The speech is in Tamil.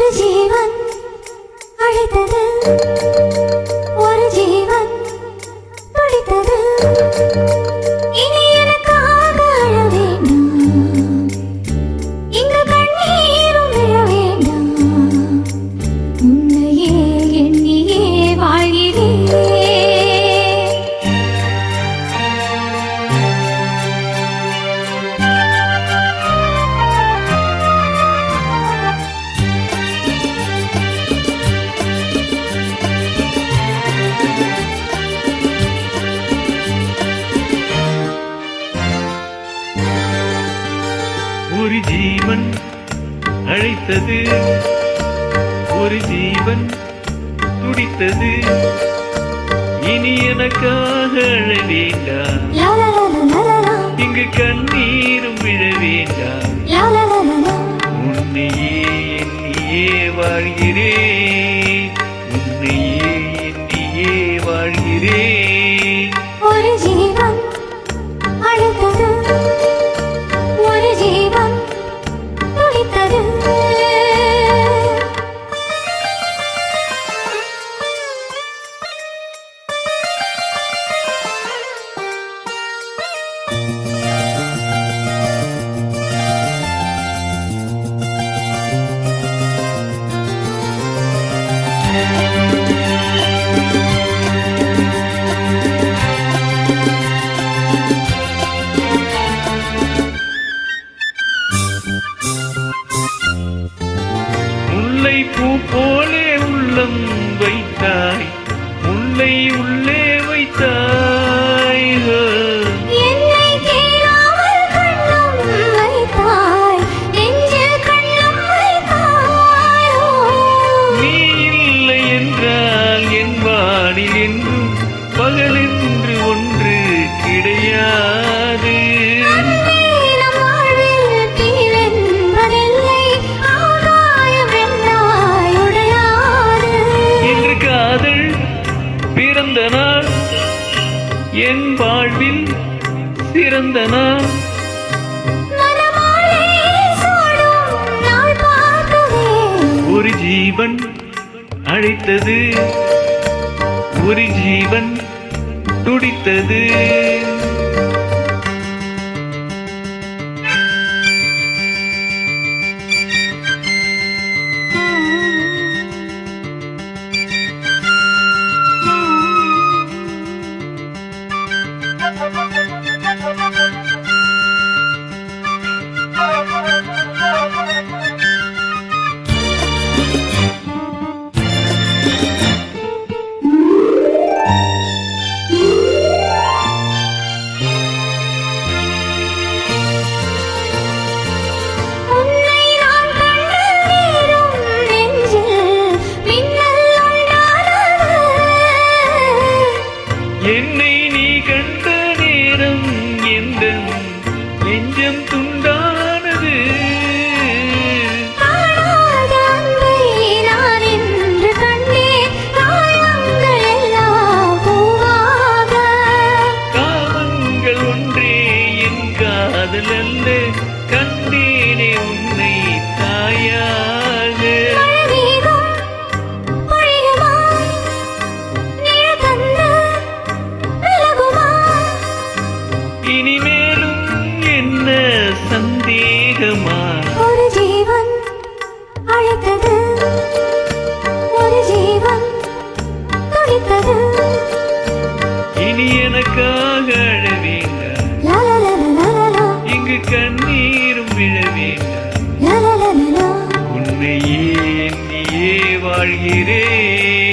ஒரு ஜீவன் அழைத்தது, ஒரு ஜீவன் துடித்தது. இனி எனக்காக அழ வேண்டாம், இங்கு கண்ணீரும் விழ வேண்டாம். உன்னையே எண்ணியே வாழ்கிறேன். ஒரு ஜீவன் அழைத்தது, ஒரு ஜீவன் துடித்தது. இனி எனக்காக அழ வேண்டாம், இங்கு கண்ணீரும் விழ வேண்டாம். உன்னையே எண்ணியே வாழ்கிறேன், உன்னையே எண்ணியே வாழ்கிறேன். ஒரு ஜீவன் அழைத்தது, ஒரு ஜீவன் துடித்தது. முல்லை பூ போலே உள்ளம் வைத்தாய், முல்லை உள்ளே வைத்தாய். என்னை கேளாமல் கண்ணம் வைத்தாய், நெஞ்சில் கண்ணம் வைத்தாய். நீ இல்லை என்றால் என் வானில் என்றும் பகலென்று ஒன்று கிடையாது. நம் வாழ்வில் தீவென்பதில்லை, ஆகாயம் வென்றாய் உடையாது. இன்று காதல் பிறந்த நாள், என் வாழ்வில் சிறந்த நாள். மனமாலை சூடும் நாள் பார்க்கவே. ஒரு ஜீவன் அழைத்தது, ஒரு ஜீவன் துடித்தது. உன்னை நான் கண்ட நேரம் நெஞ்சில் மின்னல் உண்டானது. என்னை நீ கண்ட நேரம் எந்தன் நெஞ்சம் துண்டானது. காணாத அன்பை நான் இன்று கண்டேன், காயங்கள் எல்லாம் பூவாக. காமங்கள் ஒன்றே என் காதல் அல்ல, கண்டேனே உன்னை தாயாக. மழைமேகம் பொழியுமா, நிழல் தந்து விலகுமா? இனிமேலும் என்ன சந்தேகமா? ஒரு ஜீவன் அழைத்தது, ஒரு ஜீவன் துடித்தது. இனி எனக்காக அழ வேண்டாம், லா லா லா லா லா லா, இங்கு கண்ணீரும் விழ வேண்டாம். லா லா லா லா லா. உன்னையே எண்ணியே வாழ்கிறேன்.